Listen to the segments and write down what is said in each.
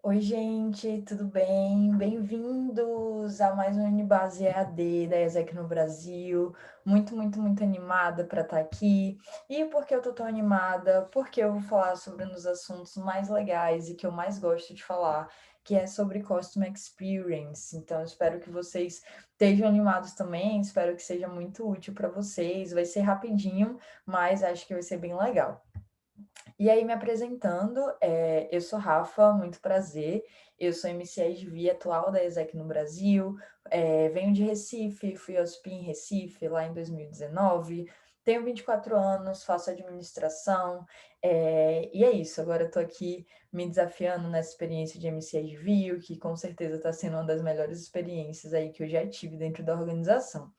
Oi, gente, tudo bem? Bem-vindos a mais um Unibase EAD da ESEC no Brasil. Muito animada para estar aqui. E por que eu tô tão animada? Porque eu vou falar sobre um dos assuntos mais legais e que eu mais gosto de falar, que é sobre Customer Experience. Então, eu espero que vocês estejam animados também, espero que seja muito útil para vocês. Vai ser rapidinho, mas acho que vai ser bem legal. E aí, me apresentando, eu sou Rafa, muito prazer. Eu sou MCSV atual da ESEC no Brasil, venho de Recife, fui ao SPI em Recife lá em 2019, tenho 24 anos, faço administração, e é isso. Agora estou aqui me desafiando nessa experiência de MCSV, o que com certeza está sendo uma das melhores experiências aí que eu já tive dentro da organização.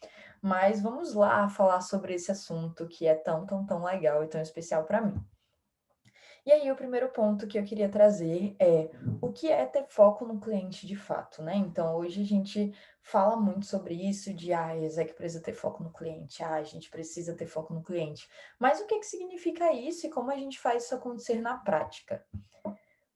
Mas vamos lá falar sobre esse assunto que é tão legal e tão especial para mim. E aí, o primeiro ponto que eu queria trazer é o que é ter foco no cliente de fato, né? Então, hoje a gente fala muito sobre isso, de Isaac precisa ter foco no cliente, a gente precisa ter foco no cliente. Mas o que que significa isso e como a gente faz isso acontecer na prática?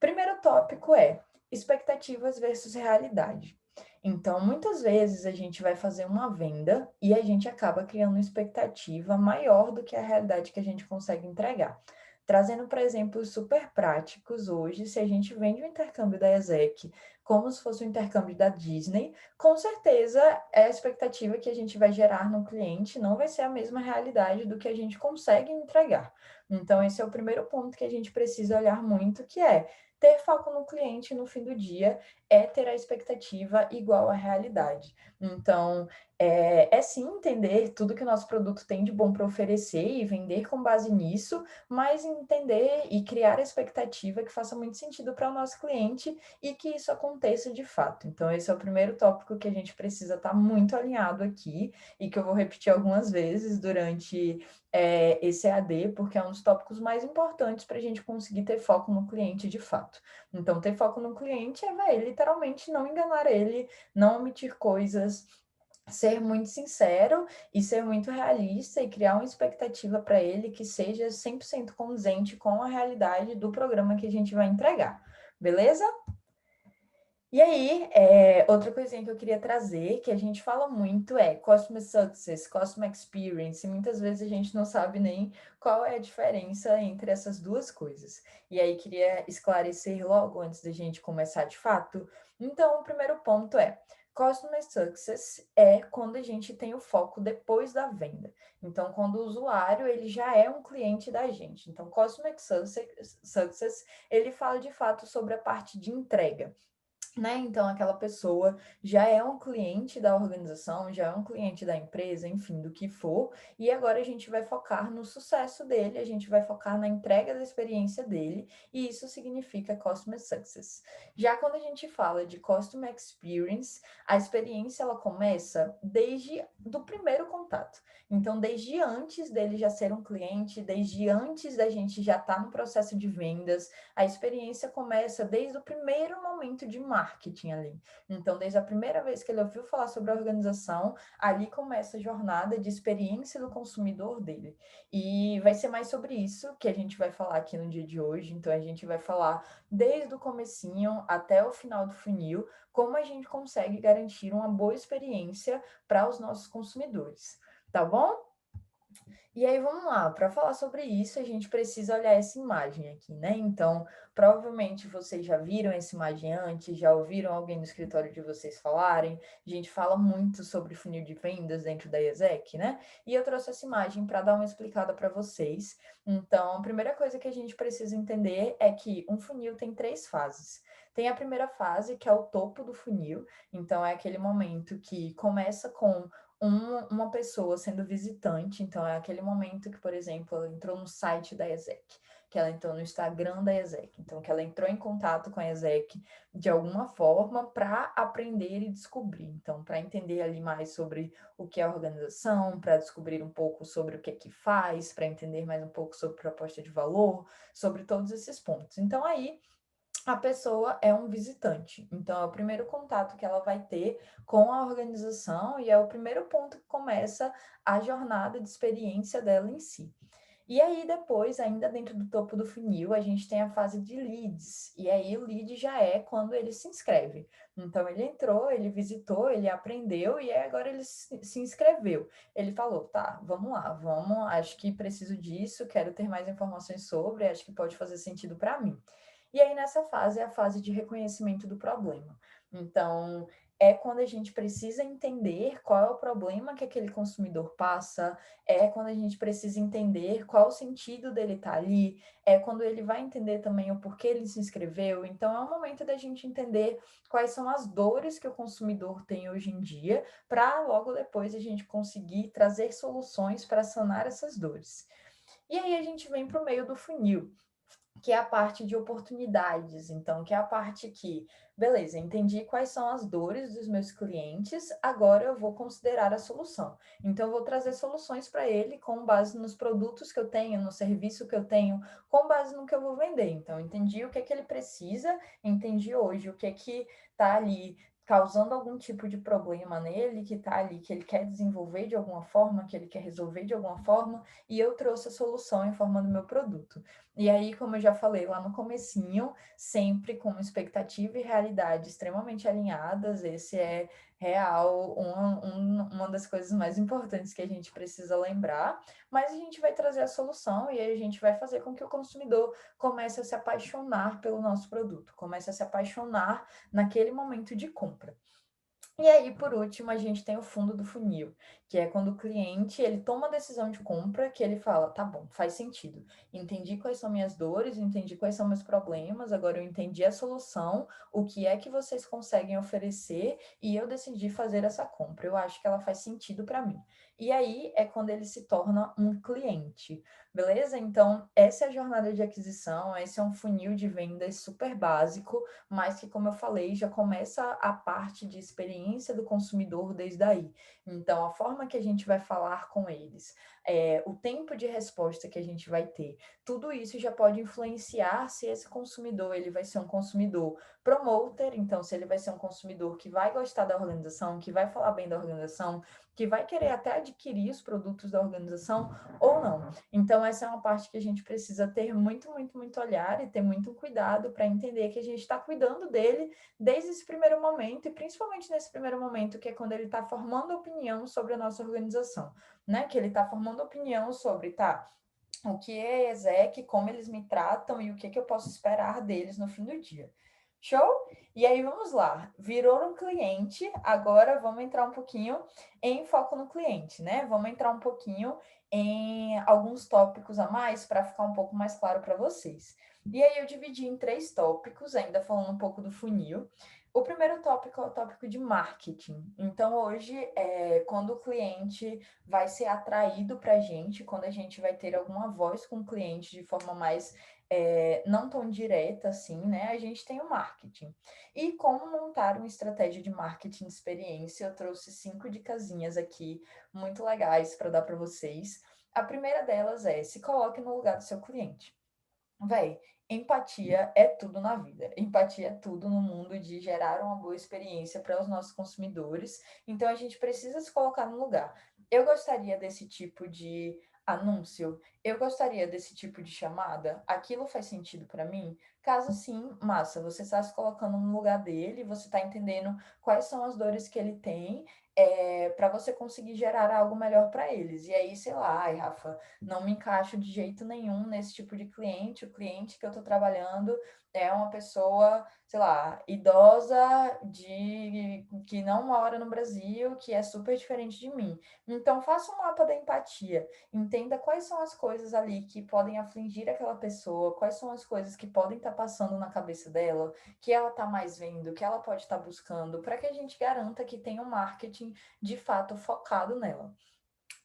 Primeiro tópico é expectativas versus realidade. Então, muitas vezes a gente vai fazer uma venda e a gente acaba criando uma expectativa maior do que a realidade que a gente consegue entregar. Trazendo para exemplos super práticos hoje, se a gente vende o intercâmbio da ESEC como se fosse o intercâmbio da Disney, com certeza é a expectativa que a gente vai gerar no cliente não vai ser a mesma realidade do que a gente consegue entregar. Então, esse é o primeiro ponto que a gente precisa olhar muito, que é ter foco no cliente no fim do dia é ter a expectativa igual à realidade. Então, é sim entender tudo que o nosso produto tem de bom para oferecer e vender com base nisso, mas entender e criar a expectativa que faça muito sentido para o nosso cliente e que isso aconteça de fato. Então, esse é o primeiro tópico que a gente precisa estar muito alinhado aqui e que eu vou repetir algumas vezes durante esse EAD, porque é um dos tópicos mais importantes para a gente conseguir ter foco no cliente de fato. Então, ter foco no cliente é, literalmente não enganar ele, não omitir coisas, ser muito sincero e ser muito realista e criar uma expectativa para ele que seja 100% condizente com a realidade do programa que a gente vai entregar. Beleza? E aí, outra coisinha que eu queria trazer, que a gente fala muito, é Customer Success, Customer Experience, e muitas vezes a gente não sabe nem qual é a diferença entre essas duas coisas. E aí, queria esclarecer logo antes da gente começar de fato. Então, o primeiro ponto é, Customer Success é quando a gente tem o foco depois da venda. Então, quando o usuário, ele já é um cliente da gente. Então, Success, ele fala de fato sobre a parte de entrega, né? Então, aquela pessoa já é um cliente da organização, já é um cliente da empresa, enfim, do que for, e agora a gente vai focar no sucesso dele, a gente vai focar na entrega da experiência dele, e isso significa Customer Success. Já quando a gente fala de Customer Experience, a experiência ela começa desde do primeiro contato. Então, desde antes dele já ser um cliente, desde antes da gente já estar no processo de vendas, a experiência começa desde o primeiro momento de marketing ali. Então, desde a primeira vez que ele ouviu falar sobre a organização, ali começa a jornada de experiência do consumidor dele. E vai ser mais sobre isso que a gente vai falar aqui no dia de hoje. Então, a gente vai falar desde o comecinho até o final do funil, como a gente consegue garantir uma boa experiência para os nossos consumidores. Tá bom? E aí, vamos lá, para falar sobre isso, a gente precisa olhar essa imagem aqui, né? Então, provavelmente vocês já viram essa imagem antes, já ouviram alguém no escritório de vocês falarem. A gente fala muito sobre funil de vendas dentro da ESEC, né? E eu trouxe essa imagem para dar uma explicada para vocês. Então, a primeira coisa que a gente precisa entender é que um funil tem três fases. Tem a primeira fase, que é o topo do funil, então é aquele momento que começa com uma pessoa sendo visitante, então é aquele momento que, por exemplo, ela entrou no site da ESEC, que ela entrou no Instagram da ESEC, então que ela entrou em contato com a ESEC de alguma forma para aprender e descobrir, então para entender ali mais sobre o que é a organização, para descobrir um pouco sobre o que é que faz, para entender mais um pouco sobre proposta de valor, sobre todos esses pontos. Então aí a pessoa é um visitante. Então, é o primeiro contato que ela vai ter com a organização e é o primeiro ponto que começa a jornada de experiência dela em si. E aí depois, ainda dentro do topo do funil, a gente tem a fase de leads. E aí o lead já é quando ele se inscreve. Então ele entrou, ele visitou, ele aprendeu e aí agora ele se inscreveu. Ele falou, tá, vamos lá, vamos, acho que preciso disso, quero ter mais informações sobre, acho que pode fazer sentido para mim. E aí nessa fase é a fase de reconhecimento do problema. Então, é quando a gente precisa entender qual é o problema que aquele consumidor passa, é quando a gente precisa entender qual o sentido dele estar ali, é quando ele vai entender também o porquê ele se inscreveu. Então, é o momento da gente entender quais são as dores que o consumidor tem hoje em dia, para logo depois a gente conseguir trazer soluções para sanar essas dores. E aí a gente vem para o meio do funil, que é a parte de oportunidades. Então, que é a parte que, beleza, entendi quais são as dores dos meus clientes, agora eu vou considerar a solução. Então, eu vou trazer soluções para ele com base nos produtos que eu tenho, no serviço que eu tenho, com base no que eu vou vender. Então, entendi o que é que ele precisa, entendi hoje o que é que está ali causando algum tipo de problema nele, que está ali, que ele quer desenvolver de alguma forma, que ele quer resolver de alguma forma, e eu trouxe a solução em forma do meu produto. E aí, como eu já falei lá no comecinho, sempre com expectativa e realidade extremamente alinhadas, esse é real, uma das coisas mais importantes que a gente precisa lembrar, mas a gente vai trazer a solução e aí a gente vai fazer com que o consumidor comece a se apaixonar pelo nosso produto, comece a se apaixonar naquele momento de compra. E aí, por último, a gente tem o fundo do funil, que é quando o cliente ele toma a decisão de compra, que ele fala, tá bom, faz sentido. Entendi quais são minhas dores, entendi quais são meus problemas, agora eu entendi a solução, o que é que vocês conseguem oferecer e eu decidi fazer essa compra. Eu acho que ela faz sentido para mim. E aí é quando ele se torna um cliente, beleza? Então, essa é a jornada de aquisição, esse é um funil de vendas super básico, mas que, como eu falei, já começa a parte de experiência do consumidor desde aí. Então, a forma que a gente vai falar com eles, o tempo de resposta que a gente vai ter, tudo isso já pode influenciar se esse consumidor ele vai ser um consumidor promoter, então se ele vai ser um consumidor que vai gostar da organização, que vai falar bem da organização, que vai querer até adquirir os produtos da organização ou não. Então, essa é uma parte que a gente precisa ter muito, muito, muito olhar e ter muito cuidado para entender que a gente está cuidando dele desde esse primeiro momento, e principalmente nesse primeiro momento, que é quando ele está formando opinião sobre a nossa organização, né? Que ele está formando opinião sobre, tá, o que é ESEC, como eles me tratam e o que, que eu posso esperar deles no fim do dia. Show? E aí vamos lá. Virou um cliente, agora vamos entrar um pouquinho em foco no cliente, né? Vamos entrar um pouquinho em alguns tópicos a mais para ficar um pouco mais claro para vocês. E aí eu dividi em 3 tópicos, ainda falando um pouco do funil. O primeiro tópico é o tópico de marketing. Então, hoje, quando o cliente vai ser atraído para a gente, quando a gente vai ter alguma voz com o cliente de forma mais não tão direta assim, né? A gente tem o marketing. E como montar uma estratégia de marketing de experiência, eu trouxe 5 dicasinhas aqui muito legais para dar para vocês. A primeira delas é se coloque no lugar do seu cliente. Véi, empatia é tudo na vida. Empatia é tudo no mundo de gerar uma boa experiência para os nossos consumidores. Então a gente precisa se colocar no lugar. Eu gostaria desse tipo de anúncio? Eu gostaria desse tipo de chamada? Aquilo faz sentido para mim? Caso sim, massa, você está se colocando no lugar dele, você está entendendo quais são as dores que ele tem, para você conseguir gerar algo melhor para eles. E aí, sei lá, ai, Rafa, não me encaixo de jeito nenhum nesse tipo de cliente. O cliente que eu estou trabalhando é uma pessoa, sei lá, idosa de que não mora no Brasil, que é super diferente de mim. Então, faça um mapa da empatia. Entenda quais são as coisas ali que podem afligir aquela pessoa, quais são as coisas que podem estar passando na cabeça dela, que ela está mais vendo, que ela pode estar buscando, para que a gente garanta que tem um marketing de fato focado nela.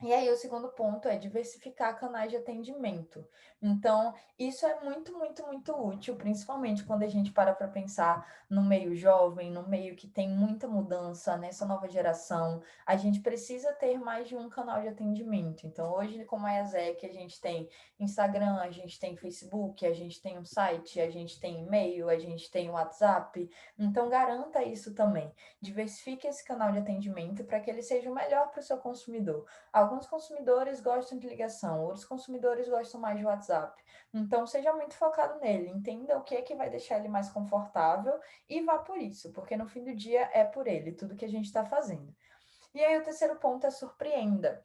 E aí, o segundo ponto é diversificar canais de atendimento. Então, isso é muito, muito, muito útil, principalmente quando a gente para pensar no meio jovem, no meio que tem muita mudança nessa nova geração. A gente precisa ter mais de um canal de atendimento. Então, hoje, como a ESEC, a gente tem Instagram, a gente tem Facebook, a gente tem um site, a gente tem e-mail, a gente tem WhatsApp. Então, garanta isso também. Diversifique esse canal de atendimento para que ele seja o melhor para o seu consumidor. Alguns consumidores gostam de ligação, outros consumidores gostam mais de WhatsApp. Então, seja muito focado nele, entenda o que é que vai deixar ele mais confortável e vá por isso, porque no fim do dia é por ele, tudo que a gente está fazendo. E aí, o terceiro ponto é surpreenda.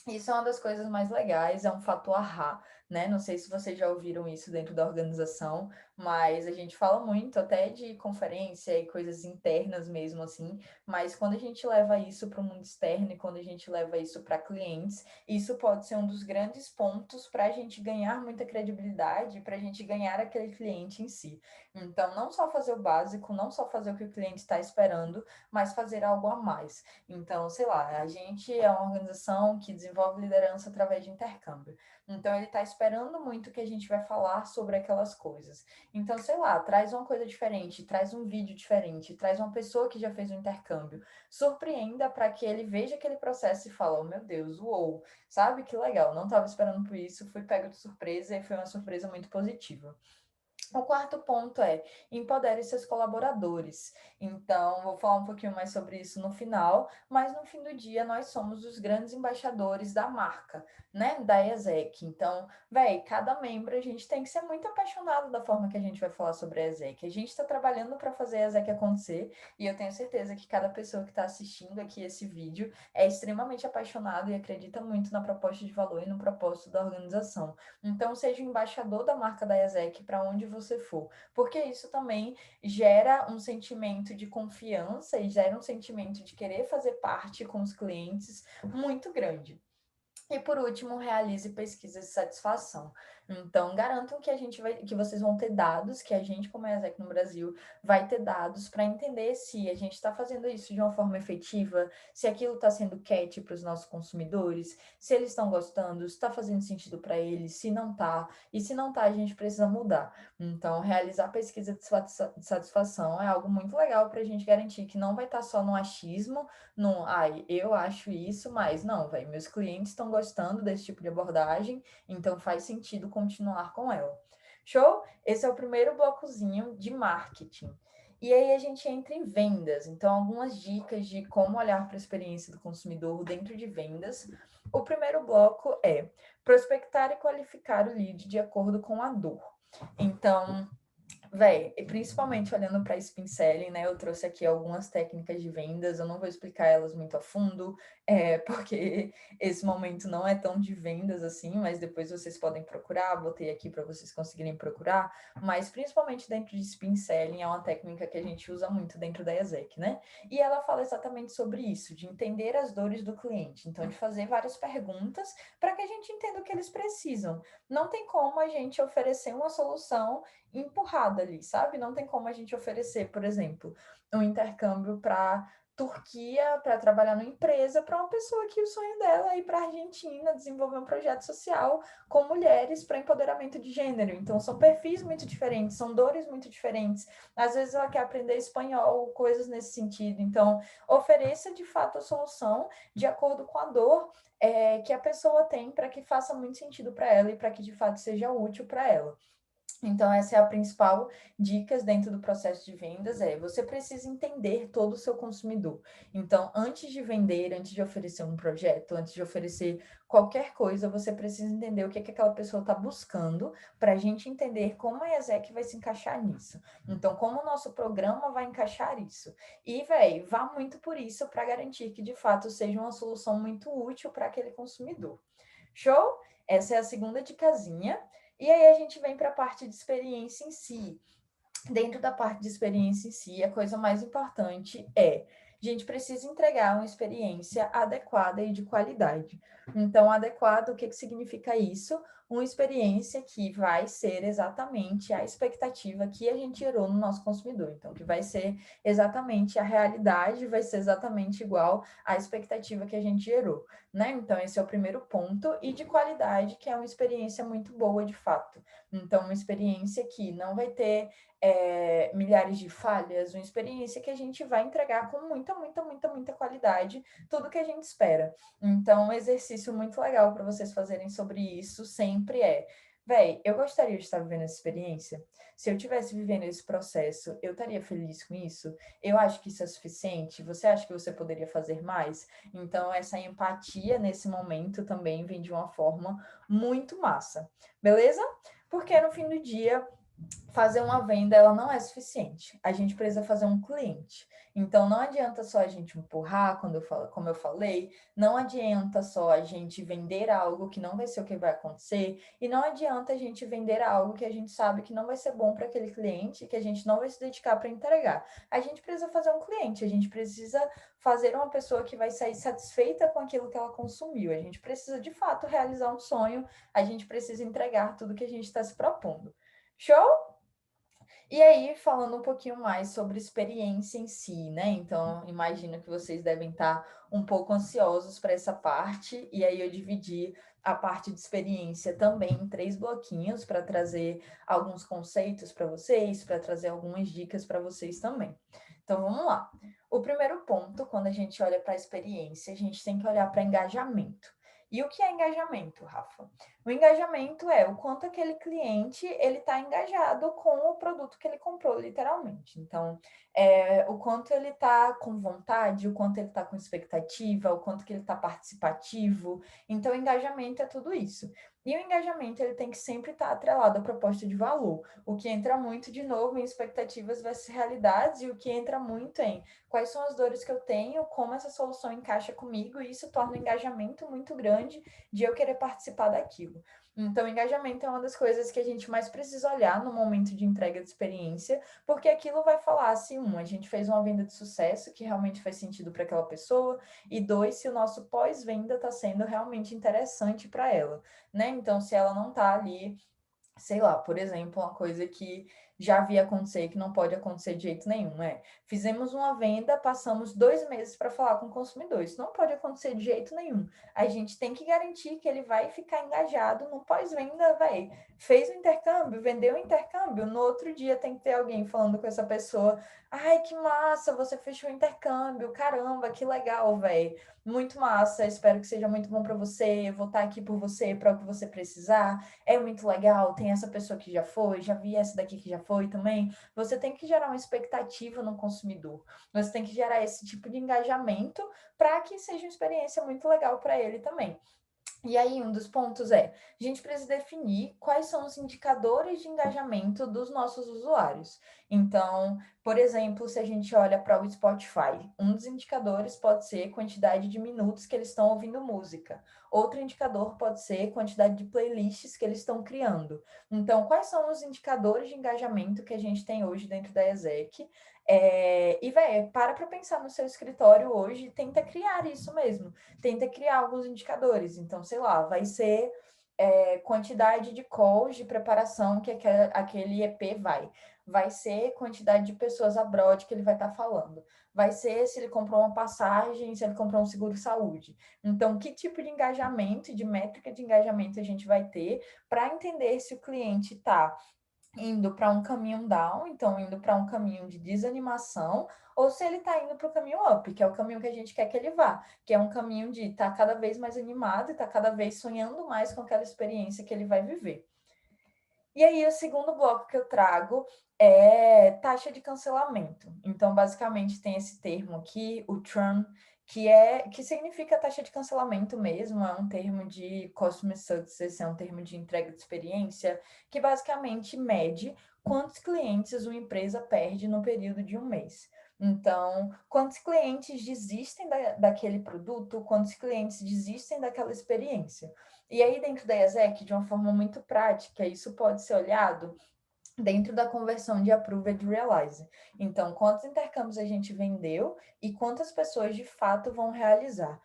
Isso é uma das coisas mais legais, é um fator ahá, né? Não sei se vocês já ouviram isso dentro da organização, mas a gente fala muito até de conferência e coisas internas mesmo assim, mas quando a gente leva isso para o mundo externo e quando a gente leva isso para clientes, isso pode ser um dos grandes pontos para a gente ganhar muita credibilidade, para a gente ganhar aquele cliente em si. Então, não só fazer o básico, não só fazer o que o cliente está esperando, mas fazer algo a mais. Então, sei lá, a gente é uma organização que desenvolve liderança através de intercâmbio. Então, ele está esperando muito que a gente vai falar sobre aquelas coisas. Então, sei lá, traz uma coisa diferente, traz um vídeo diferente, traz uma pessoa que já fez um intercâmbio. Surpreenda para que ele veja aquele processo e fale, oh meu Deus, uou, sabe que legal, não estava esperando por isso, fui pego de surpresa e foi uma surpresa muito positiva. O quarto ponto é empodere seus colaboradores. Então, vou falar um pouquinho mais sobre isso no final, mas no fim do dia nós somos os grandes embaixadores da marca, né? Da ESEC. Então, cada membro a gente tem que ser muito apaixonado da forma que a gente vai falar sobre a ESEC. A gente está trabalhando para fazer a ESEC acontecer e eu tenho certeza que cada pessoa que está assistindo aqui esse vídeo é extremamente apaixonado e acredita muito na proposta de valor e no propósito da organização. Então, seja o embaixador da marca da ESEC para onde você for, porque isso também gera um sentimento de confiança e gera um sentimento de querer fazer parte com os clientes muito grande. E por último, realize pesquisas de satisfação. Então, garantam que que vocês vão ter dados, que a gente, como ESEC no Brasil, vai ter dados para entender se a gente está fazendo isso de uma forma efetiva, se aquilo está sendo catchy para os nossos consumidores, se eles estão gostando, se está fazendo sentido para eles, se não está, e se não está, a gente precisa mudar. Então, realizar pesquisa de satisfação é algo muito legal para a gente garantir que não vai estar só no achismo, no, ai, eu acho isso, mas não, velho, meus clientes estão gostando desse tipo de abordagem, então faz sentido continuar com ela. Show? Esse é o primeiro blocozinho de marketing. E aí a gente entra em vendas. Então, algumas dicas de como olhar para a experiência do consumidor dentro de vendas. O primeiro bloco é prospectar e qualificar o lead de acordo com a dor. Então, e principalmente olhando para spin selling, né? Eu trouxe aqui algumas técnicas de vendas, eu não vou explicar elas muito a fundo, porque esse momento não é tão de vendas assim, mas depois vocês podem procurar, botei aqui para vocês conseguirem procurar, mas principalmente dentro de spin selling é uma técnica que a gente usa muito dentro da ESEC, né? E ela fala exatamente sobre isso, de entender as dores do cliente, então de fazer várias perguntas para que a gente entenda o que eles precisam. Não tem como a gente oferecer uma solução empurrada ali, sabe? Não tem como a gente oferecer, por exemplo, um intercâmbio para Turquia para trabalhar numa empresa para uma pessoa que o sonho dela é ir para a Argentina desenvolver um projeto social com mulheres para empoderamento de gênero. Então, são perfis muito diferentes, são dores muito diferentes. Às vezes ela quer aprender espanhol, coisas nesse sentido. Então, ofereça de fato a solução de acordo com a dor que a pessoa tem para que faça muito sentido para ela e para que de fato seja útil para ela. Então, essa é a principal dica dentro do processo de vendas, você precisa entender todo o seu consumidor. Então, antes de vender, antes de oferecer um projeto, antes de oferecer qualquer coisa, você precisa entender o que aquela pessoa está buscando, para a gente entender como a ESEC vai se encaixar nisso. Então, como o nosso programa vai encaixar isso. E, vá muito por isso para garantir que, de fato, seja uma solução muito útil para aquele consumidor. Show? Essa é a segunda dicasinha. E aí a gente vem para a parte de experiência em si. Dentro da parte de experiência em si, a coisa mais importante a gente precisa entregar uma experiência adequada e de qualidade. Então, adequado, o que significa isso? Uma experiência que vai ser exatamente a expectativa que a gente gerou no nosso consumidor. Então, que vai ser exatamente a realidade, vai ser exatamente igual à expectativa que a gente gerou, né? Então, esse é o primeiro ponto. E de qualidade, que é uma experiência muito boa, de fato. Então, uma experiência que não vai ter milhares de falhas, uma experiência que a gente vai entregar com muita, muita, muita, muita qualidade, tudo que a gente espera. Então, um exercício muito legal para vocês fazerem sobre isso sempre eu gostaria de estar vivendo essa experiência. Se eu estivesse vivendo esse processo, eu estaria feliz com isso? Eu acho que isso é suficiente? Você acha que você poderia fazer mais? Então, essa empatia nesse momento também vem de uma forma muito massa, beleza? Porque no fim do dia, fazer uma venda ela não é suficiente. A gente precisa fazer um cliente. Então não adianta só a gente empurrar, como eu falei, não adianta só a gente vender algo que não vai ser o que vai acontecer, e não adianta a gente vender algo que a gente sabe que não vai ser bom para aquele cliente, que a gente não vai se dedicar para entregar. A gente precisa fazer um cliente, a gente precisa fazer uma pessoa que vai sair satisfeita com aquilo que ela consumiu. A gente precisa de fato realizar um sonho, a gente precisa entregar tudo que a gente está se propondo. Show? E aí, falando um pouquinho mais sobre experiência em si, né? Então, imagino que vocês devem estar um pouco ansiosos para essa parte, e aí eu dividi a parte de experiência também em 3 bloquinhos para trazer alguns conceitos para vocês, para trazer algumas dicas para vocês também. Então, vamos lá. O primeiro ponto, quando a gente olha para a experiência, a gente tem que olhar para engajamento. E o que é engajamento, Rafa? O engajamento é o quanto aquele cliente ele está engajado com o produto que ele comprou, literalmente. Então, o quanto ele está com vontade, o quanto ele está com expectativa, o quanto que ele está participativo. Então, o engajamento é tudo isso. E o engajamento ele tem que sempre estar atrelado à proposta de valor, o que entra muito, de novo, em expectativas versus realidades, e o que entra muito em quais são as dores que eu tenho, como essa solução encaixa comigo, e isso torna o engajamento muito grande de eu querer participar daquilo. Então, engajamento é uma das coisas que a gente mais precisa olhar no momento de entrega de experiência, porque aquilo vai falar se, a gente fez uma venda de sucesso que realmente faz sentido para aquela pessoa, e 2, se o nosso pós-venda está sendo realmente interessante para ela, né? Então, se ela não está ali, sei lá, por exemplo, uma coisa que já vi acontecer, que não pode acontecer de jeito nenhum, fizemos uma venda, passamos 2 meses para falar com o consumidor, isso não pode acontecer de jeito nenhum. A gente tem que garantir que ele vai ficar engajado no pós-venda, fez o intercâmbio, vendeu o intercâmbio, no outro dia tem que ter alguém falando com essa pessoa, ai, que massa, você fechou o intercâmbio, caramba, que legal, muito massa, espero que seja muito bom para você, vou estar aqui por você, para o que você precisar, é muito legal, tem essa pessoa que já foi, já vi essa daqui que já foi também. Você tem que gerar uma expectativa no consumidor. Você tem que gerar esse tipo de engajamento para que seja uma experiência muito legal para ele também. E aí, um dos pontos a gente precisa definir quais são os indicadores de engajamento dos nossos usuários. Então, por exemplo, se a gente olha para o Spotify, um dos indicadores pode ser quantidade de minutos que eles estão ouvindo música. Outro indicador pode ser quantidade de playlists que eles estão criando. Então, quais são os indicadores de engajamento que a gente tem hoje dentro da ESEC? Para pensar no seu escritório hoje, tenta criar isso mesmo. Tenta criar alguns indicadores. Então, sei lá, vai ser quantidade de calls de preparação que aquele EP vai ser quantidade de pessoas abroad que ele vai estar falando, vai ser se ele comprou uma passagem, se ele comprou um seguro-saúde. Então, que tipo de engajamento, de métrica de engajamento a gente vai ter para entender se o cliente está indo para um caminho down, então indo para um caminho de desanimação, ou se ele está indo para o caminho up, que é o caminho que a gente quer que ele vá, que é um caminho de estar cada vez mais animado e estar cada vez sonhando mais com aquela experiência que ele vai viver. E aí, o segundo bloco que eu trago é taxa de cancelamento. Então, basicamente, tem esse termo aqui, o churn, que significa taxa de cancelamento mesmo, é um termo de customer success, é um termo de entrega de experiência, que basicamente mede quantos clientes uma empresa perde no período de um mês. Então, quantos clientes desistem daquele produto, quantos clientes desistem daquela experiência. E aí, dentro da ESEC, de uma forma muito prática, isso pode ser olhado dentro da conversão de Approved Realize. Então, quantos intercâmbios a gente vendeu e quantas pessoas de fato vão realizar.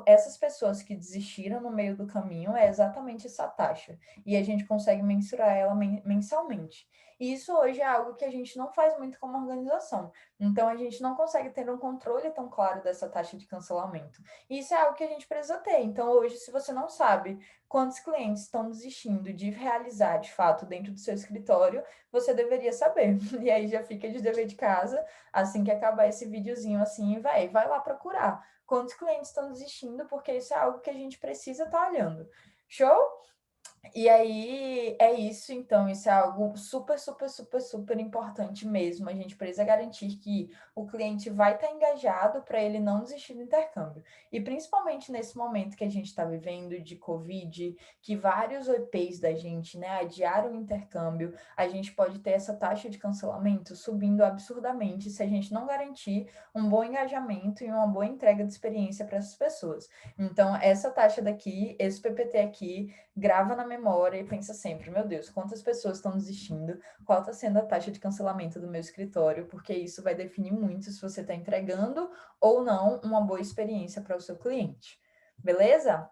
Essas pessoas que desistiram no meio do caminho é exatamente essa taxa. E a gente consegue mensurar ela mensalmente. E isso hoje é algo que a gente não faz muito como organização. Então, a gente não consegue ter um controle tão claro dessa taxa de cancelamento. E isso é algo que a gente precisa ter. Então, hoje, se você não sabe quantos clientes estão desistindo de realizar de fato dentro do seu escritório, você deveria saber. E aí já fica de dever de casa, assim que acabar esse videozinho assim, vai lá procurar. Quantos clientes estão desistindo, porque isso é algo que a gente precisa estar olhando. Show? E aí é isso, então, isso é algo super, super, super, super importante mesmo. A gente precisa garantir que o cliente vai estar engajado para ele não desistir do intercâmbio. E principalmente nesse momento que a gente está vivendo de Covid, que vários EPs da gente, né, adiaram o intercâmbio, a gente pode ter essa taxa de cancelamento subindo absurdamente se a gente não garantir um bom engajamento e uma boa entrega de experiência para essas pessoas. Então, essa taxa daqui, esse PPT aqui, grava na memória e pensa sempre, meu Deus, quantas pessoas estão desistindo, qual está sendo a taxa de cancelamento do meu escritório, porque isso vai definir muito se você está entregando ou não uma boa experiência para o seu cliente. Beleza?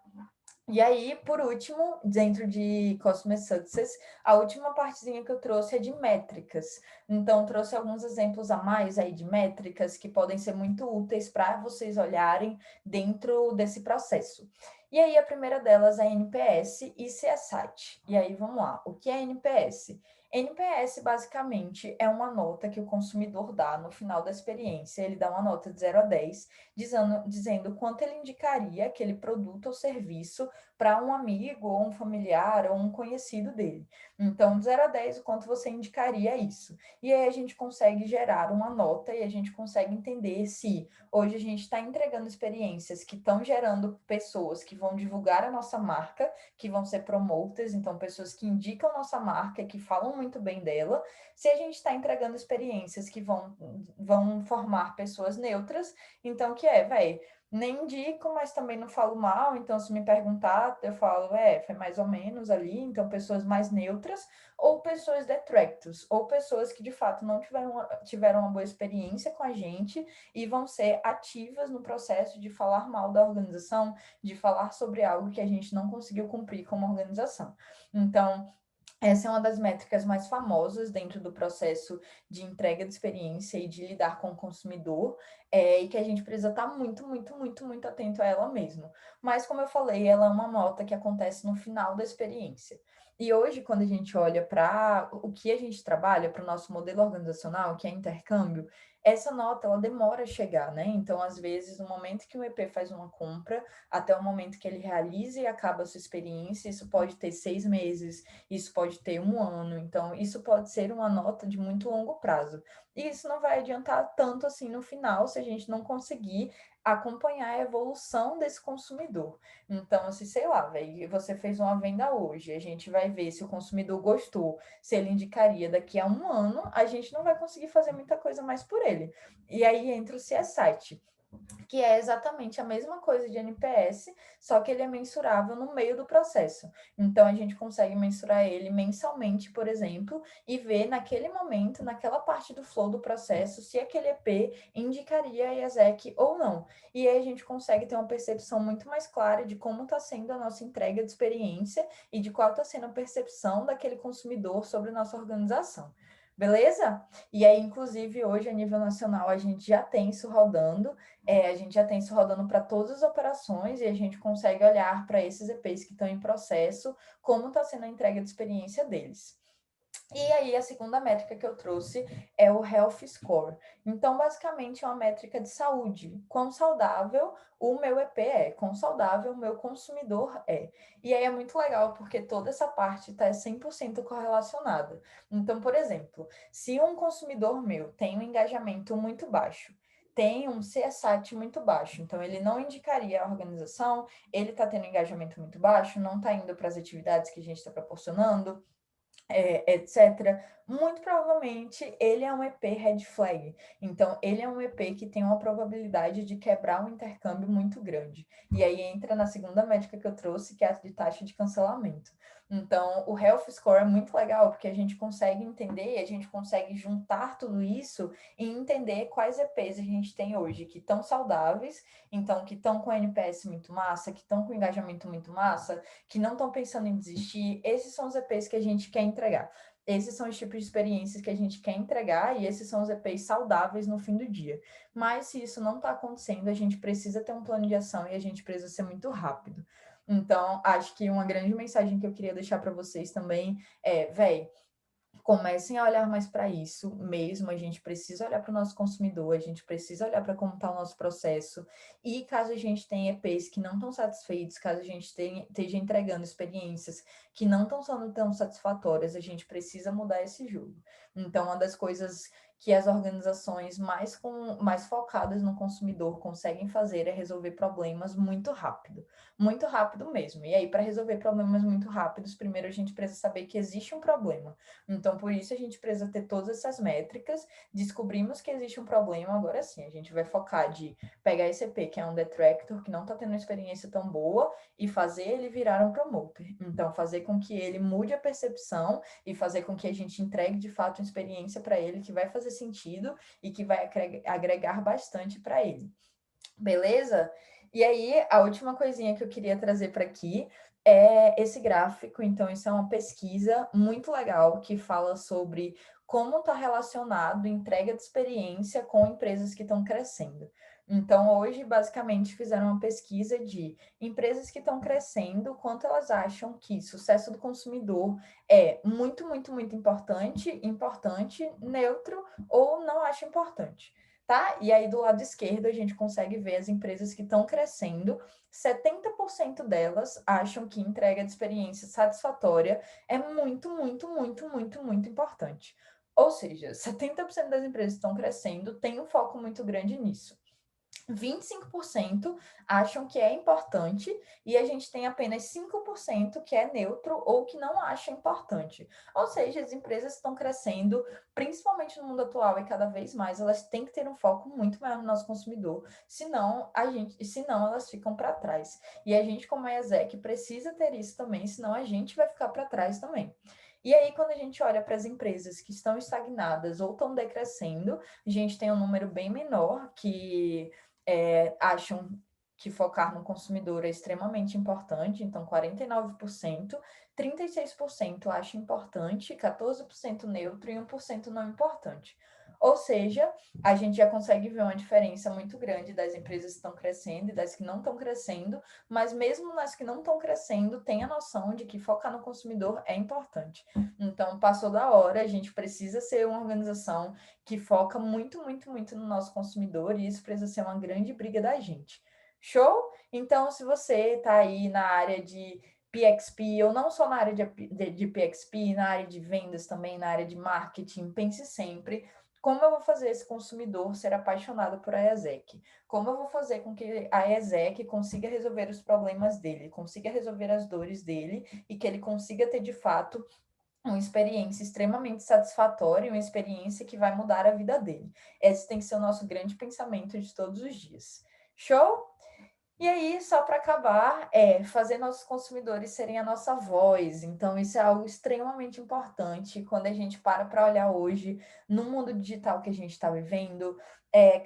E aí, por último, dentro de Customer Success, a última partezinha que eu trouxe é de métricas. Então, trouxe alguns exemplos a mais aí de métricas que podem ser muito úteis para vocês olharem dentro desse processo. E aí, a primeira delas é NPS e CSAT. E aí, vamos lá. O que é NPS? NPS, basicamente, é uma nota que o consumidor dá no final da experiência. Ele dá uma nota de 0 a 10, dizendo quanto ele indicaria aquele produto ou serviço para um amigo, ou um familiar, ou um conhecido dele. Então, de 0 a 10, o quanto você indicaria isso? E aí a gente consegue gerar uma nota e a gente consegue entender se hoje a gente está entregando experiências que estão gerando pessoas que vão divulgar a nossa marca, que vão ser promoters, então pessoas que indicam nossa marca, que falam muito bem dela, se a gente está entregando experiências que vão formar pessoas neutras, então que é, velho, nem indico, mas também não falo mal, então se me perguntar, eu falo, foi mais ou menos ali, então pessoas mais neutras, ou pessoas detractors, ou pessoas que de fato não tiveram uma boa experiência com a gente e vão ser ativas no processo de falar mal da organização, de falar sobre algo que a gente não conseguiu cumprir como organização. Então, essa é uma das métricas mais famosas dentro do processo de entrega de experiência e de lidar com o consumidor, e que a gente precisa estar muito, muito, muito, muito atento a ela mesmo. Mas, como eu falei, ela é uma nota que acontece no final da experiência. E hoje, quando a gente olha para o que a gente trabalha, para o nosso modelo organizacional, que é intercâmbio, essa nota ela demora a chegar, né? Então, às vezes, no momento que o EP faz uma compra, até o momento que ele realiza e acaba a sua experiência, isso pode ter 6 meses, isso pode ter um ano, então isso pode ser uma nota de muito longo prazo. E isso não vai adiantar tanto assim no final se a gente não conseguir acompanhar a evolução desse consumidor. Então, se sei lá, velho, você fez uma venda hoje, a gente vai ver se o consumidor gostou, se ele indicaria daqui a um ano, a gente não vai conseguir fazer muita coisa mais por ele. E aí entra o CSAT, que é exatamente a mesma coisa de NPS, só que ele é mensurável no meio do processo. Então, a gente consegue mensurar ele mensalmente, por exemplo, e ver naquele momento, naquela parte do flow do processo, se aquele EP indicaria a IASEC ou não. E aí a gente consegue ter uma percepção muito mais clara de como está sendo a nossa entrega de experiência e de qual está sendo a percepção daquele consumidor sobre nossa organização. Beleza? E aí, inclusive, hoje, a nível nacional, a gente já tem isso rodando. A gente já tem isso rodando para todas as operações e a gente consegue olhar para esses EPs que estão em processo, como está sendo a entrega de experiência deles. E aí, a segunda métrica que eu trouxe é o Health Score. Então, basicamente, é uma métrica de saúde. Quão saudável o meu EP é, quão saudável o meu consumidor é. E aí é muito legal, porque toda essa parte está 100% correlacionada. Então, por exemplo, se um consumidor meu tem um engajamento muito baixo, tem um CSAT muito baixo, então ele não indicaria a organização, ele está tendo engajamento muito baixo, não está indo para as atividades que a gente está proporcionando, etc., muito provavelmente ele é um EP red flag. Então, ele é um EP que tem uma probabilidade de quebrar um intercâmbio muito grande. E aí entra na segunda métrica que eu trouxe, que é a de taxa de cancelamento. Então, o Health Score é muito legal, porque a gente consegue entender, a gente consegue juntar tudo isso e entender quais EPs a gente tem hoje que estão saudáveis, então que estão com NPS muito massa, que estão com engajamento muito massa, que não estão pensando em desistir. Esses são os EPs que a gente quer entregar. Esses são os tipos de experiências que a gente quer entregar e esses são os EPs saudáveis no fim do dia. Mas se isso não está acontecendo, a gente precisa ter um plano de ação e a gente precisa ser muito rápido. Então, acho que uma grande mensagem que eu queria deixar para vocês também é, véi, comecem a olhar mais para isso mesmo, a gente precisa olhar para o nosso consumidor, a gente precisa olhar para como está o nosso processo, e caso a gente tenha EPs que não estão satisfeitos, caso a gente esteja entregando experiências que não estão sendo tão satisfatórias, a gente precisa mudar esse jogo. Então, uma das coisas que as organizações mais focadas no consumidor conseguem fazer é resolver problemas muito rápido mesmo. E aí, para resolver problemas muito rápidos, primeiro a gente precisa saber que existe um problema. Então, por isso a gente precisa ter todas essas métricas. Descobrimos que existe um problema, agora sim, a gente vai focar de pegar esse EP, que é um detractor, que não está tendo uma experiência tão boa, e fazer ele virar um promoter. Então, fazer com que ele mude a percepção e fazer com que a gente entregue de fato uma experiência para ele que vai fazer sentido e que vai agregar bastante para ele. Beleza? E aí, a última coisinha que eu queria trazer para aqui é esse gráfico. Então, isso é uma pesquisa muito legal que fala sobre como está relacionado entrega de experiência com empresas que estão crescendo. Então, hoje, basicamente, fizeram uma pesquisa de empresas que estão crescendo, quanto elas acham que sucesso do consumidor é muito importante, neutro ou não acha importante. Tá? E aí, do lado esquerdo, a gente consegue ver as empresas que estão crescendo. 70% delas acham que entrega de experiência satisfatória é muito importante. Ou seja, 70% das empresas que estão crescendo têm um foco muito grande nisso. 25% acham que é importante e a gente tem apenas 5% que é neutro ou que não acha importante. Ou seja, as empresas estão crescendo, principalmente no mundo atual e cada vez mais, elas têm que ter um foco muito maior no nosso consumidor, senão elas ficam para trás. E a gente, como a ESEC, precisa ter isso também, senão a gente vai ficar para trás também. E aí, quando a gente olha para as empresas que estão estagnadas ou estão decrescendo, a gente tem um número bem menor que acham que focar no consumidor é extremamente importante, então 49%, 36% acham importante, 14% neutro e 1% não importante. Ou seja, a gente já consegue ver uma diferença muito grande das empresas que estão crescendo e das que não estão crescendo, mas mesmo nas que não estão crescendo, tem a noção de que focar no consumidor é importante. Então, passou da hora, a gente precisa ser uma organização que foca muito no nosso consumidor, e isso precisa ser uma grande briga da gente. Show? Então, se você está aí na área de PXP, ou não só na área de PXP, na área de vendas também, na área de marketing, pense sempre como eu vou fazer esse consumidor ser apaixonado por a ESEC? Como eu vou fazer com que a ESEC consiga resolver os problemas dele, consiga resolver as dores dele e que ele consiga ter de fato uma experiência extremamente satisfatória, uma experiência que vai mudar a vida dele. Esse tem que ser o nosso grande pensamento de todos os dias. Show? E aí, só para acabar, fazer nossos consumidores serem a nossa voz. Então, isso é algo extremamente importante quando a gente para olhar hoje no mundo digital que a gente está vivendo.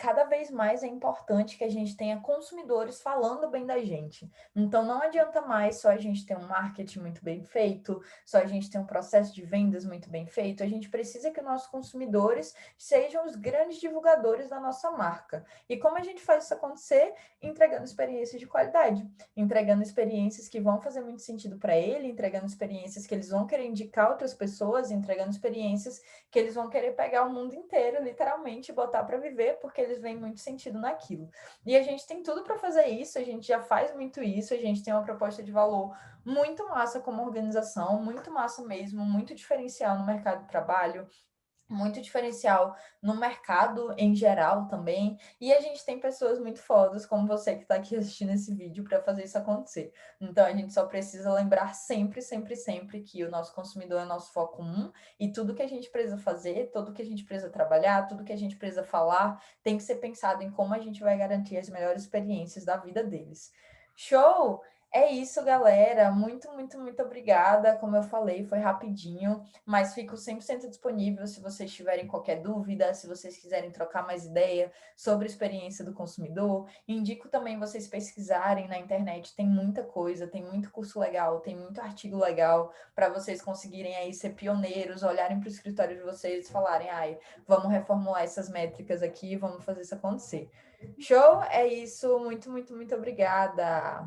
Cada vez mais é importante que a gente tenha consumidores falando bem da gente. Então, não adianta mais só a gente ter um marketing muito bem feito, só a gente ter um processo de vendas muito bem feito. A gente precisa que nossos consumidores sejam os grandes divulgadores da nossa marca. E como a gente faz isso acontecer? Entregando experiências de qualidade, entregando experiências que vão fazer muito sentido para ele, entregando experiências que eles vão querer indicar outras pessoas, entregando experiências que eles vão querer pegar o mundo inteiro, literalmente, e botar para viver, porque eles veem muito sentido naquilo. E a gente tem tudo para fazer isso, a gente já faz muito isso, a gente tem uma proposta de valor muito massa como organização, muito massa mesmo, muito diferencial no mercado de trabalho, muito diferencial no mercado em geral também. E a gente tem pessoas muito fodas, como você que está aqui assistindo esse vídeo, para fazer isso acontecer. Então a gente só precisa lembrar sempre que o nosso consumidor é nosso foco e tudo que a gente precisa fazer, tudo que a gente precisa trabalhar, tudo que a gente precisa falar, tem que ser pensado em como a gente vai garantir as melhores experiências da vida deles. Show! É isso, galera. Muito obrigada. Como eu falei, foi rapidinho, mas fico 100% disponível se vocês tiverem qualquer dúvida, se vocês quiserem trocar mais ideia sobre a experiência do consumidor. Indico também vocês pesquisarem na internet, tem muita coisa, tem muito curso legal, tem muito artigo legal para vocês conseguirem aí ser pioneiros, olharem para o escritório de vocês e falarem, ai, vamos reformular essas métricas aqui, vamos fazer isso acontecer. Show? É isso. Muito obrigada.